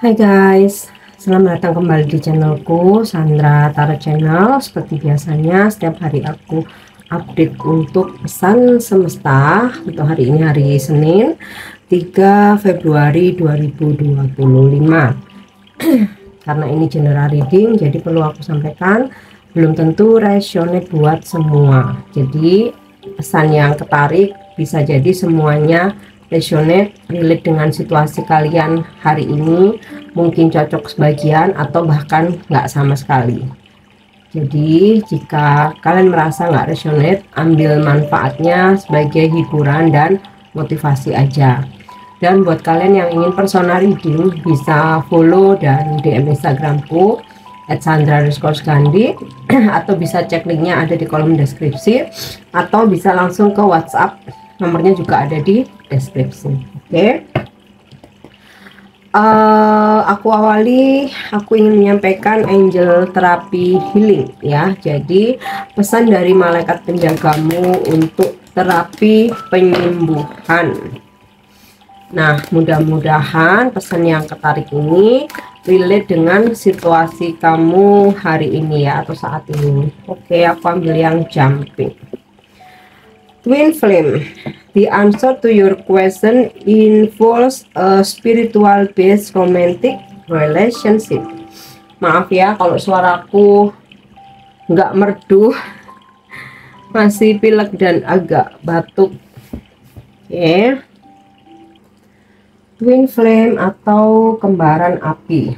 Hai guys, selamat datang kembali di channelku Sandra Tarot Channel. Seperti biasanya setiap hari aku update untuk pesan semesta. Untuk hari ini hari Senin 3 Februari 2025. Karena ini general reading, jadi perlu aku sampaikan belum tentu resonate buat semua. Jadi pesan yang ketarik bisa jadi semuanya resonate, relate dengan situasi kalian hari ini, mungkin cocok sebagian atau bahkan nggak sama sekali. Jadi jika kalian merasa nggak resonate, ambil manfaatnya sebagai hiburan dan motivasi aja. Dan buat kalian yang ingin personal reading, bisa follow dan DM Instagramku @sandra_gandhi atau bisa cek linknya ada di kolom deskripsi, atau bisa langsung ke WhatsApp, nomornya juga ada di deskripsi. Oke. Aku ingin menyampaikan angel terapi healing ya. Jadi pesan dari malaikat penjagamu untuk terapi penyembuhan. Nah, mudah-mudahan pesan yang ketarik ini relate dengan situasi kamu hari ini ya, atau saat ini. Oke, aku ambil yang jumping. Twin flame. The answer to your question involves a spiritual based romantic relationship. Maaf ya kalau suaraku nggak merdu, masih pilek dan agak batuk. Oke. Twin flame atau kembaran api.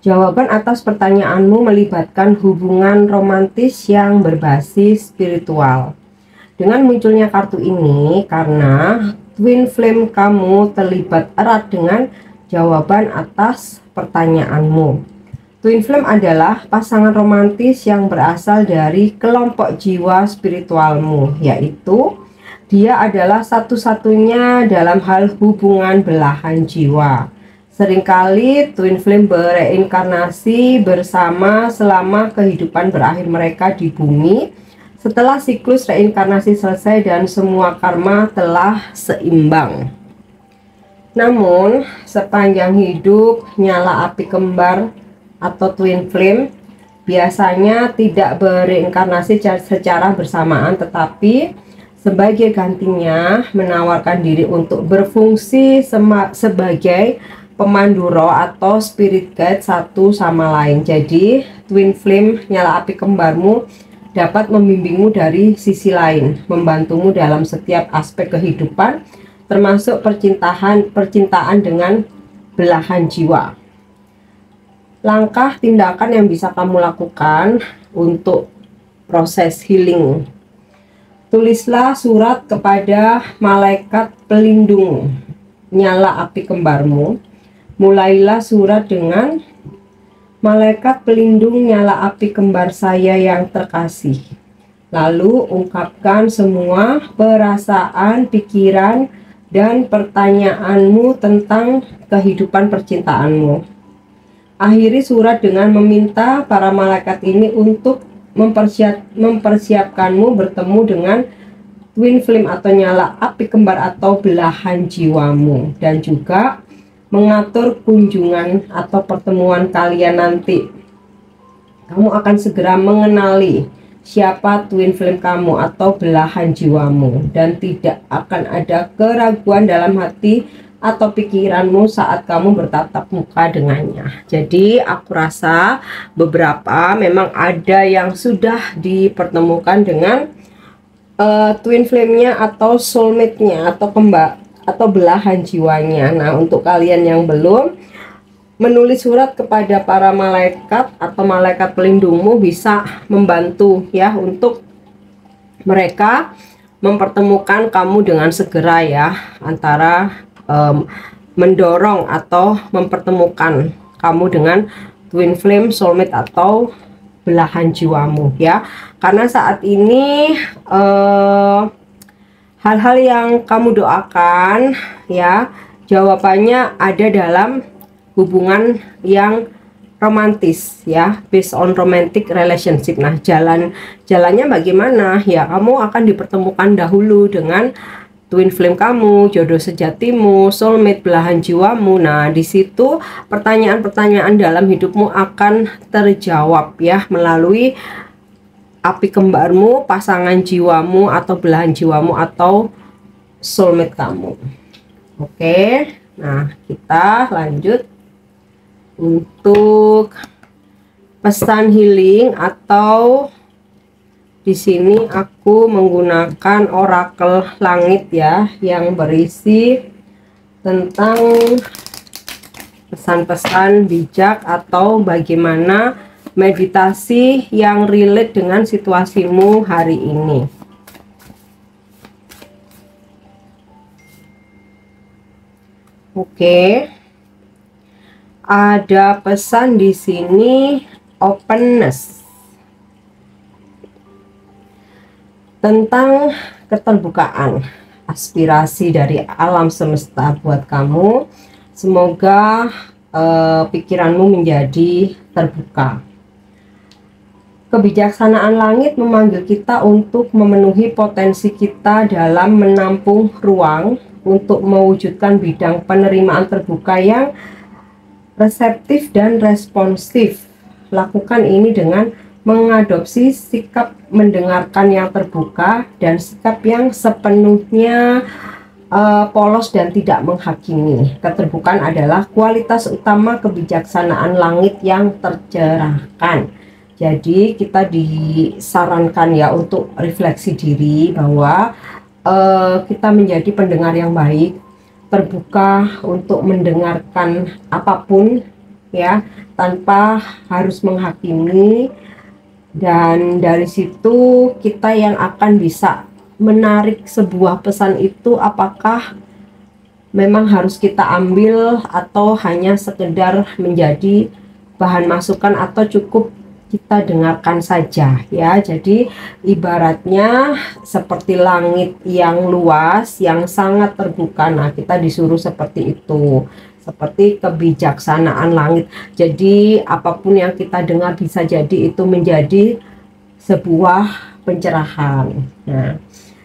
Jawaban atas pertanyaanmu melibatkan hubungan romantis yang berbasis spiritual. Dengan munculnya kartu ini, karena twin flame kamu terlibat erat dengan jawaban atas pertanyaanmu. Twin flame adalah pasangan romantis yang berasal dari kelompok jiwa spiritualmu, yaitu dia adalah satu-satunya dalam hal hubungan belahan jiwa. Seringkali twin flame bereinkarnasi bersama selama kehidupan berakhir mereka di bumi, setelah siklus reinkarnasi selesai dan semua karma telah seimbang. Namun, sepanjang hidup, nyala api kembar atau twin flame biasanya tidak bereinkarnasi secara bersamaan, tetapi sebagai gantinya menawarkan diri untuk berfungsi sebagai pemandu roh atau spirit guide satu sama lain. Jadi, twin flame nyala api kembarmu dapat membimbingmu dari sisi lain, membantumu dalam setiap aspek kehidupan, termasuk percintaan dengan belahan jiwa. Langkah tindakan yang bisa kamu lakukan untuk proses healing. Tulislah surat kepada malaikat pelindung nyala api kembarmu. Mulailah surat dengan: malaikat pelindung nyala api kembar saya yang terkasih. Lalu ungkapkan semua perasaan, pikiran, dan pertanyaanmu tentang kehidupan percintaanmu. Akhiri surat dengan meminta para malaikat ini untuk mempersiapkanmu bertemu dengan twin flame atau nyala api kembar atau belahan jiwamu, dan juga mengatur kunjungan atau pertemuan kalian nanti. Kamu akan segera mengenali siapa twin flame kamu atau belahan jiwamu, dan tidak akan ada keraguan dalam hati atau pikiranmu saat kamu bertatap muka dengannya. Jadi aku rasa beberapa memang ada yang sudah dipertemukan dengan twin flame-nya atau soulmate-nya atau kembar atau belahan jiwanya. Nah, untuk kalian yang belum, menulis surat kepada para malaikat atau malaikat pelindungmu bisa membantu ya, untuk mereka mempertemukan kamu dengan segera ya, antara mendorong atau mempertemukan kamu dengan twin flame, soulmate atau belahan jiwamu ya. Karena saat ini hal-hal yang kamu doakan ya, jawabannya ada dalam hubungan yang romantis ya, based on romantic relationship. Nah, jalannya bagaimana ya, kamu akan dipertemukan dahulu dengan twin flame kamu, jodoh sejatimu, soulmate, belahan jiwamu. Nah, di situ pertanyaan-pertanyaan dalam hidupmu akan terjawab ya melalui api kembarmu, pasangan jiwamu atau belahan jiwamu atau soulmate kamu. Oke. Nah, kita lanjut untuk pesan healing atau di sini aku menggunakan orakel langit ya, yang berisi tentang pesan-pesan bijak atau bagaimana meditasi yang relate dengan situasimu hari ini. Oke. Ada pesan di sini openness. Tentang keterbukaan, aspirasi dari alam semesta buat kamu. Semoga pikiranmu menjadi terbuka. Kebijaksanaan langit memanggil kita untuk memenuhi potensi kita dalam menampung ruang untuk mewujudkan bidang penerimaan terbuka yang reseptif dan responsif. Lakukan ini dengan mengadopsi sikap mendengarkan yang terbuka dan sikap yang sepenuhnya polos dan tidak menghakimi. Keterbukaan adalah kualitas utama kebijaksanaan langit yang tercerahkan. Jadi kita disarankan ya untuk refleksi diri bahwa kita menjadi pendengar yang baik, terbuka untuk mendengarkan apapun ya, tanpa harus menghakimi. Dan dari situ kita yang akan bisa menarik sebuah pesan itu, apakah memang harus kita ambil atau hanya sekedar menjadi bahan masukan atau cukup kita dengarkan saja ya. Jadi ibaratnya seperti langit yang luas yang sangat terbuka. Nah, kita disuruh seperti itu, seperti kebijaksanaan langit. Jadi apapun yang kita dengar bisa jadi itu menjadi sebuah pencerahan. Nah,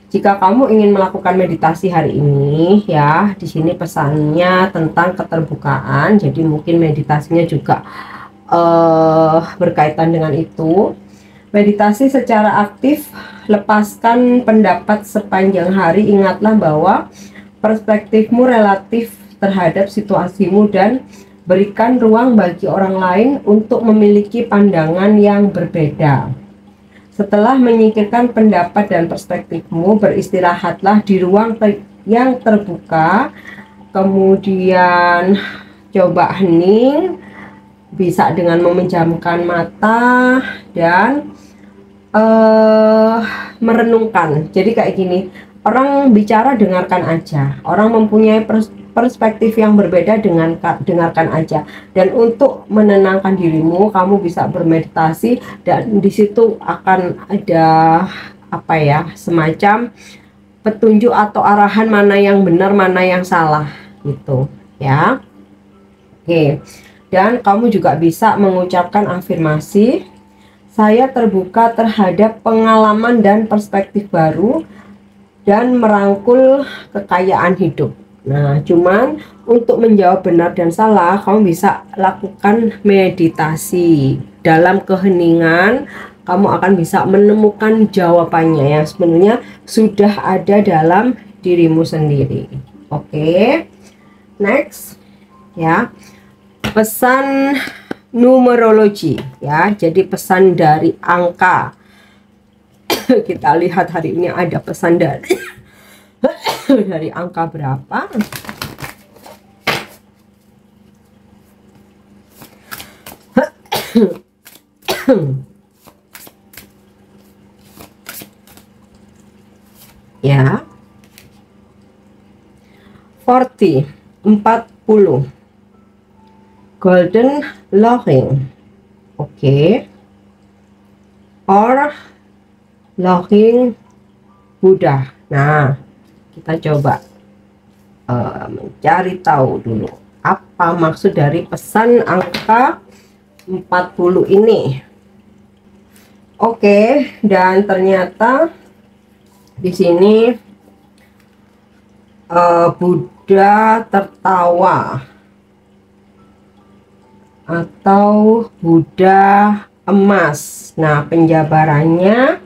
jika kamu ingin melakukan meditasi hari ini ya, di sini pesannya tentang keterbukaan. Jadi mungkin meditasinya juga berkaitan dengan itu. Meditasi secara aktif, lepaskan pendapat sepanjang hari. Ingatlah bahwa perspektifmu relatif terhadap situasimu dan berikan ruang bagi orang lain untuk memiliki pandangan yang berbeda. Setelah menyingkirkan pendapat dan perspektifmu, beristirahatlah di ruang yang terbuka. Kemudian coba hening, bisa dengan memejamkan mata dan merenungkan. Jadi kayak gini, orang bicara dengarkan aja, orang mempunyai perspektif yang berbeda, dengarkan aja. Dan untuk menenangkan dirimu, kamu bisa bermeditasi dan di situ akan ada apa ya, semacam petunjuk atau arahan mana yang benar, mana yang salah gitu ya. Oke. Dan kamu juga bisa mengucapkan afirmasi, saya terbuka terhadap pengalaman dan perspektif baru dan merangkul kekayaan hidup. Nah, cuman untuk menjawab benar dan salah, kamu bisa lakukan meditasi. Dalam keheningan, kamu akan bisa menemukan jawabannya yang sebenarnya sudah ada dalam dirimu sendiri. Oke, next ya. Pesan numerologi ya, jadi pesan dari angka. Kita lihat hari ini ada pesan dari dari angka berapa. Ya, 40 golden locking. Oke. Or locking Buddha. Nah, kita coba mencari tahu dulu apa maksud dari pesan angka 40 ini. Oke, dan ternyata di sini Buddha tertawa atau Buddha emas. Nah, penjabarannya,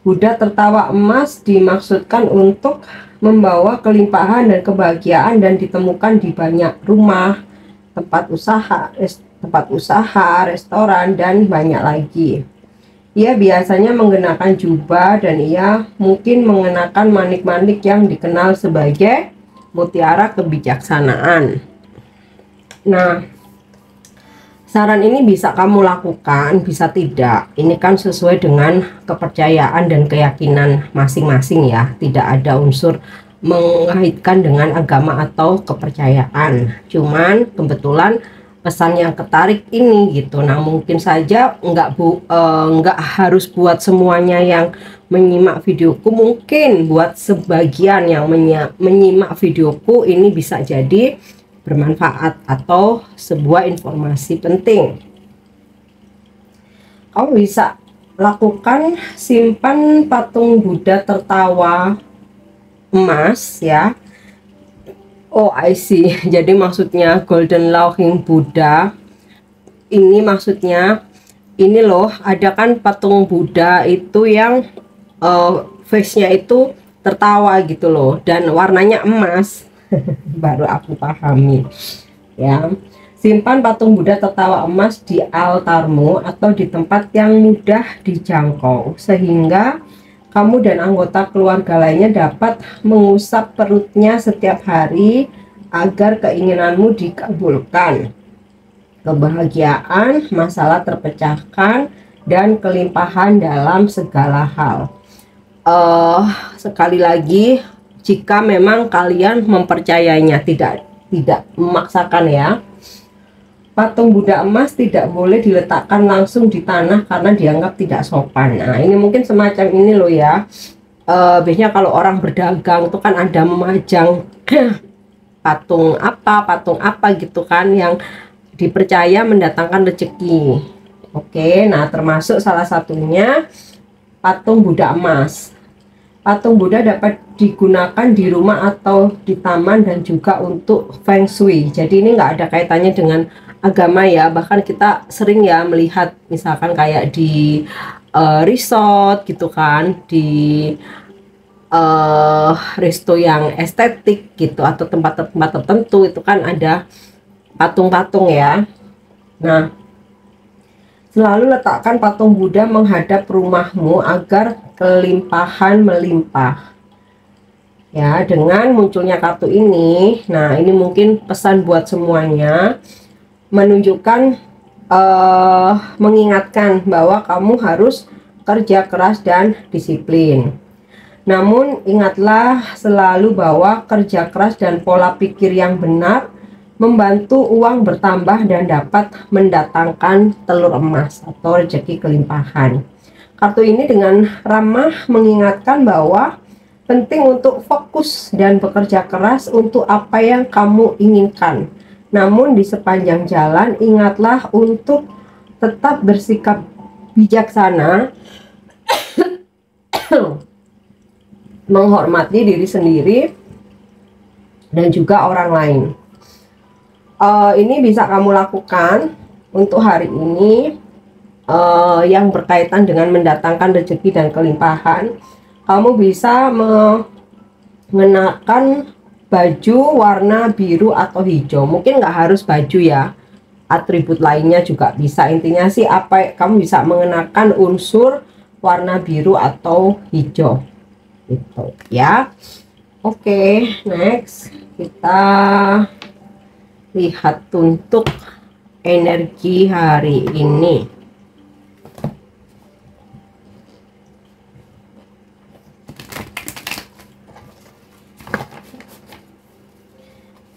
Buddha tertawa emas dimaksudkan untuk membawa kelimpahan dan kebahagiaan dan ditemukan di banyak rumah, tempat usaha, restoran, dan banyak lagi. Ia biasanya mengenakan jubah dan ia mungkin mengenakan manik-manik yang dikenal sebagai mutiara kebijaksanaan. Nah, saran ini bisa kamu lakukan, bisa tidak. Ini kan sesuai dengan kepercayaan dan keyakinan masing-masing ya. Tidak ada unsur mengaitkan dengan agama atau kepercayaan. Cuman kebetulan pesan yang ketarik ini gitu. Nah, mungkin saja nggak harus buat semuanya yang menyimak videoku. Mungkin buat sebagian yang menyimak videoku ini bisa jadi bermanfaat atau sebuah informasi penting. Kamu bisa lakukan simpan patung Buddha tertawa emas ya. Oh, I see. Jadi maksudnya Golden Laughing Buddha ini maksudnya ini loh, ada kan patung Buddha itu yang face-nya itu tertawa gitu loh dan warnanya emas. Baru aku pahami ya. Simpan patung Buddha tertawa emas di altarmu atau di tempat yang mudah dijangkau sehingga kamu dan anggota keluarga lainnya dapat mengusap perutnya setiap hari agar keinginanmu dikabulkan, kebahagiaan, masalah terpecahkan, dan kelimpahan dalam segala hal. Sekali lagi, jika memang kalian mempercayainya, tidak memaksakan ya. Patung Buddha emas tidak boleh diletakkan langsung di tanah karena dianggap tidak sopan. Nah, ini mungkin semacam ini loh ya. Biasanya kalau orang berdagang itu kan ada memajang patung apa gitu kan yang dipercaya mendatangkan rezeki. Oke, nah termasuk salah satunya patung Buddha emas. Patung Buddha dapat digunakan di rumah atau di taman dan juga untuk Feng Shui. Jadi ini nggak ada kaitannya dengan agama ya, bahkan kita sering ya melihat misalkan kayak di resort gitu kan, di resto yang estetik gitu atau tempat-tempat tertentu itu kan ada patung-patung ya. Nah, selalu letakkan patung Buddha menghadap rumahmu agar kelimpahan melimpah ya. Dengan munculnya kartu ini, nah ini mungkin pesan buat semuanya, menunjukkan mengingatkan bahwa kamu harus kerja keras dan disiplin. Namun ingatlah selalu bahwa kerja keras dan pola pikir yang benar membantu uang bertambah dan dapat mendatangkan telur emas atau rezeki kelimpahan. Kartu ini dengan ramah mengingatkan bahwa penting untuk fokus dan bekerja keras untuk apa yang kamu inginkan. Namun di sepanjang jalan ingatlah untuk tetap bersikap bijaksana, menghormati diri sendiri dan juga orang lain. Ini bisa kamu lakukan untuk hari ini yang berkaitan dengan mendatangkan rezeki dan kelimpahan. Kamu bisa mengenakan baju warna biru atau hijau. Mungkin nggak harus baju ya, atribut lainnya juga bisa. Intinya sih kamu bisa mengenakan unsur warna biru atau hijau gitu ya. Oke, next kita lihat untuk energi hari ini.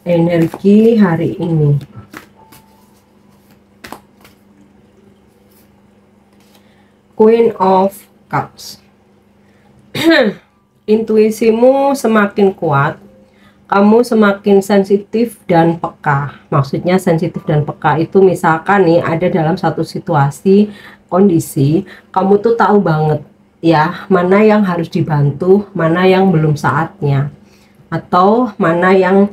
Energi hari ini. Queen of Cups. Intuisimu semakin kuat, kamu semakin sensitif dan peka. Maksudnya sensitif dan peka itu misalkan nih ada dalam satu situasi, kondisi, kamu tuh tahu banget ya mana yang harus dibantu, mana yang belum saatnya. atau mana yang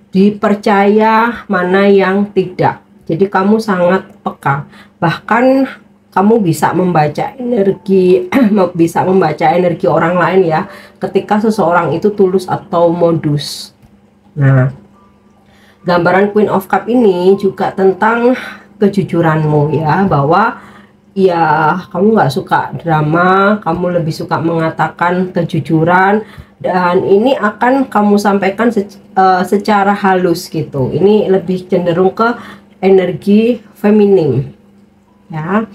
dipercaya, mana yang tidak. Jadi kamu sangat peka, bahkan kamu bisa membaca energi bisa membaca energi orang lain ya, ketika seseorang itu tulus atau modus. Nah, gambaran Queen of Cup ini juga tentang kejujuranmu ya, bahwa ya kamu nggak suka drama, kamu lebih suka mengatakan kejujuran, dan ini akan kamu sampaikan secara halus gitu. Ini lebih cenderung ke energi feminim ya.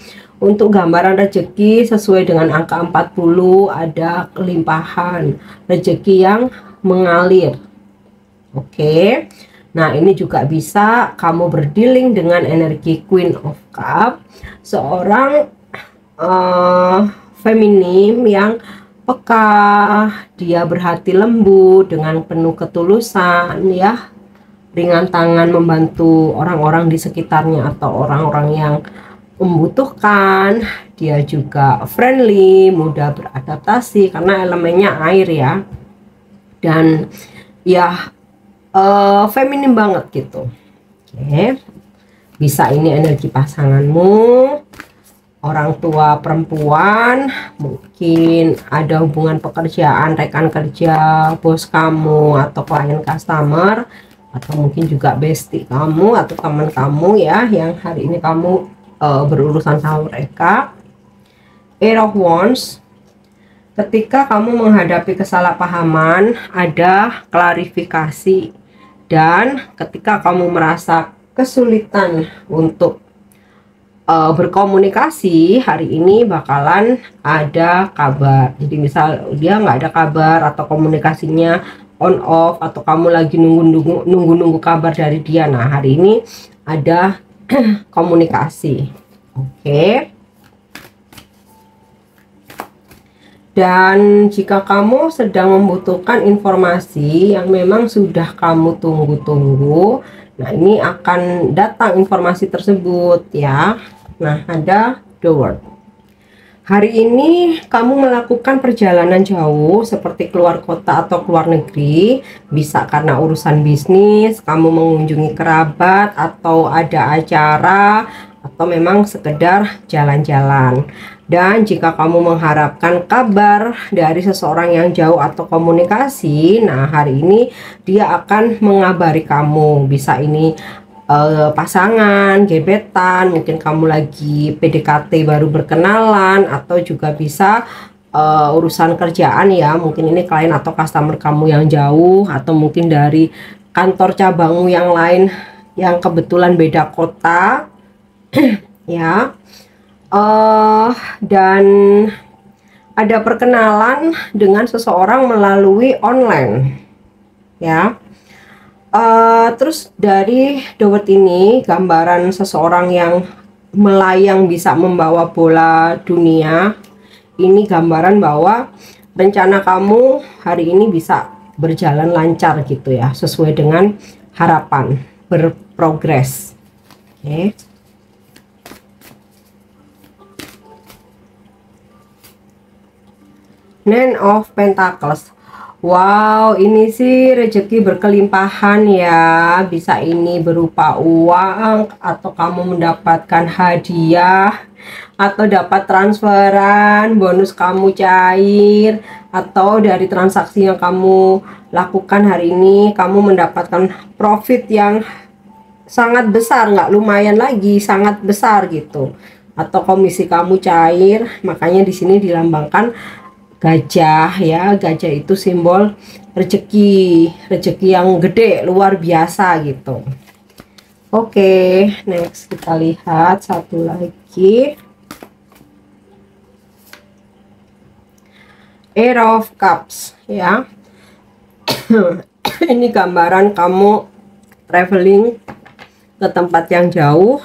Untuk gambaran rezeki sesuai dengan angka 40, ada kelimpahan rezeki yang mengalir. Oke. Nah, ini juga bisa kamu berdealing dengan energi Queen of Cup, seorang feminim yang peka, dia berhati lembut dengan penuh ketulusan ya, ringan tangan membantu orang-orang di sekitarnya atau orang-orang yang membutuhkan. Dia juga friendly, mudah beradaptasi karena elemennya air ya, dan ya feminim banget gitu. Oke, bisa ini energi pasanganmu, orang tua perempuan, mungkin ada hubungan pekerjaan, rekan kerja, bos kamu atau klien customer, atau mungkin juga bestie kamu atau teman kamu ya, yang hari ini kamu berurusan sama mereka. Eight of Wands, ketika kamu menghadapi kesalahpahaman, ada klarifikasi, dan ketika kamu merasa kesulitan untuk berkomunikasi, hari ini bakalan ada kabar. Jadi misal dia nggak ada kabar atau komunikasinya on off, atau kamu lagi nunggu kabar dari dia, nah hari ini ada komunikasi. Oke. Dan jika kamu sedang membutuhkan informasi yang memang sudah kamu tunggu-tunggu, nah ini akan datang informasi tersebut ya. Nah, ada The World. Hari ini kamu melakukan perjalanan jauh seperti keluar kota atau keluar negeri, bisa karena urusan bisnis, kamu mengunjungi kerabat, atau ada acara, atau memang sekedar jalan-jalan. Dan jika kamu mengharapkan kabar dari seseorang yang jauh atau komunikasi, nah hari ini dia akan mengabari kamu. Bisa ini pasangan, gebetan, mungkin kamu lagi PDKT baru berkenalan, atau juga bisa urusan kerjaan ya, mungkin ini klien atau customer kamu yang jauh, atau mungkin dari kantor cabangmu yang lain yang kebetulan beda kota ya. Dan ada perkenalan dengan seseorang melalui online ya. Terus dari The World ini gambaran seseorang yang melayang bisa membawa bola dunia. Ini gambaran bahwa rencana kamu hari ini bisa berjalan lancar gitu ya, sesuai dengan harapan, berprogres. Oke. Nine of Pentacles. Wow, ini sih rezeki berkelimpahan ya. Bisa ini berupa uang, atau kamu mendapatkan hadiah, atau dapat transferan, bonus kamu cair, atau dari transaksi yang kamu lakukan hari ini kamu mendapatkan profit yang sangat besar, nggak lumayan lagi, sangat besar gitu. Atau komisi kamu cair, makanya di sini dilambangkan gajah ya. Gajah itu simbol rezeki, rezeki yang gede, luar biasa gitu. Oke, next kita lihat satu lagi. Eight of Cups ya. Ini gambaran kamu traveling ke tempat yang jauh.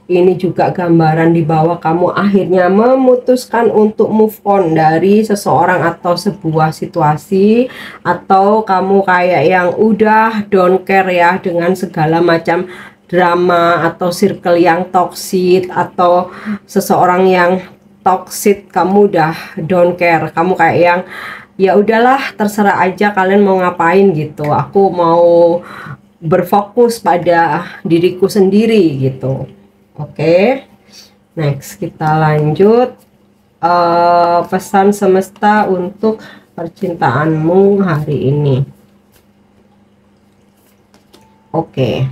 Ini juga gambaran di bawah kamu akhirnya memutuskan untuk move on dari seseorang atau sebuah situasi, atau kamu kayak yang udah don't care ya dengan segala macam drama atau circle yang toxic atau seseorang yang toxic. Kamu udah don't care, kamu kayak yang ya udahlah, terserah aja kalian mau ngapain gitu. Aku mau berfokus pada diriku sendiri gitu. Oke, next kita lanjut. Pesan semesta untuk percintaanmu hari ini. Oke.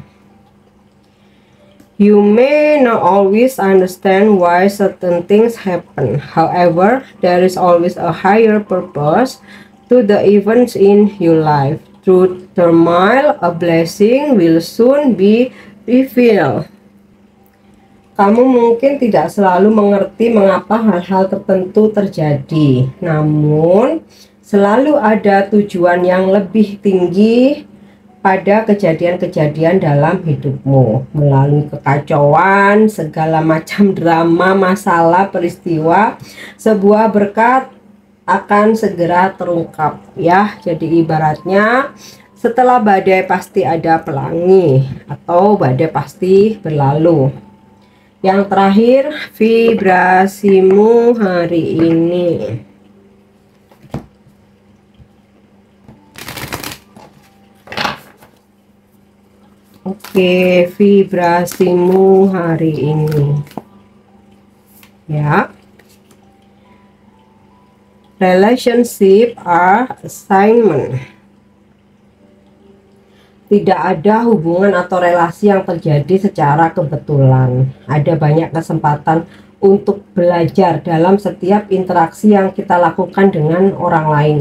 You may not always understand why certain things happen. However, there is always a higher purpose to the events in your life. Through turmoil, a blessing will soon be revealed. Kamu mungkin tidak selalu mengerti mengapa hal-hal tertentu terjadi, namun selalu ada tujuan yang lebih tinggi pada kejadian-kejadian dalam hidupmu. Melalui kekacauan, segala macam drama, masalah, peristiwa, sebuah berkat akan segera terungkap ya. Jadi ibaratnya setelah badai pasti ada pelangi, atau badai pasti berlalu. Yang terakhir, vibrasimu hari ini. Oke, vibrasimu hari ini. Ya. Relationship are assignment. Tidak ada hubungan atau relasi yang terjadi secara kebetulan. Ada banyak kesempatan untuk belajar dalam setiap interaksi yang kita lakukan dengan orang lain.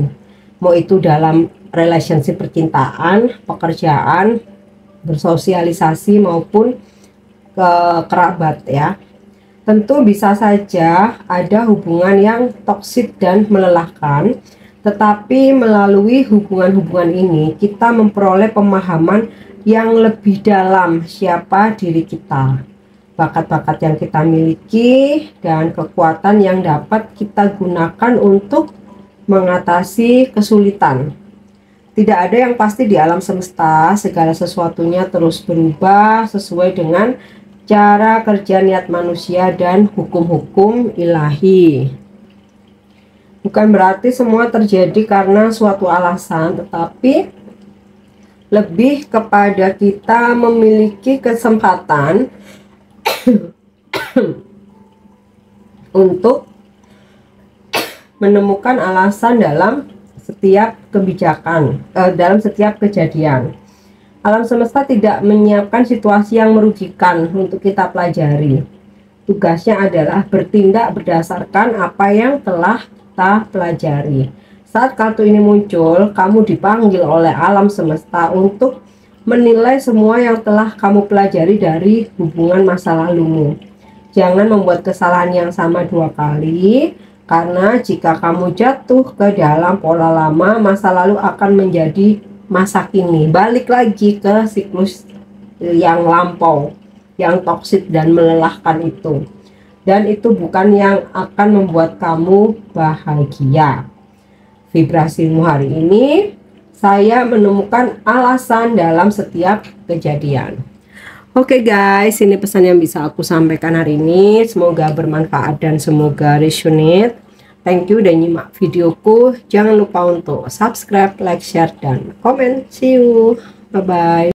Mau itu dalam relationship percintaan, pekerjaan, bersosialisasi maupun ke kerabat ya. Tentu bisa saja ada hubungan yang toksik dan melelahkan, tetapi melalui hubungan-hubungan ini kita memperoleh pemahaman yang lebih dalam siapa diri kita, bakat-bakat yang kita miliki, dan kekuatan yang dapat kita gunakan untuk mengatasi kesulitan. Tidak ada yang pasti di alam semesta, segala sesuatunya terus berubah sesuai dengan cara kerja niat manusia dan hukum-hukum ilahi. Bukan berarti semua terjadi karena suatu alasan, tetapi lebih kepada kita memiliki kesempatan untuk menemukan alasan dalam setiap kebijakan, dalam setiap kejadian. Alam semesta tidak menyiapkan situasi yang merugikan untuk kita pelajari. Tugasnya adalah bertindak berdasarkan apa yang telah kita pelajari. Saat kartu ini muncul, kamu dipanggil oleh alam semesta untuk menilai semua yang telah kamu pelajari dari hubungan masa lalumu. Jangan membuat kesalahan yang sama 2 kali, karena jika kamu jatuh ke dalam pola lama, masa lalu akan menjadi masa kini. Balik lagi ke siklus yang lampau, yang toksik dan melelahkan itu. Dan itu bukan yang akan membuat kamu bahagia. Vibrasimu hari ini, saya menemukan alasan dalam setiap kejadian. Oke guys, ini pesan yang bisa aku sampaikan hari ini. Semoga bermanfaat dan semoga resonate. Thank you udah nyimak videoku. Jangan lupa untuk subscribe, like, share, dan komen. See you. Bye-bye.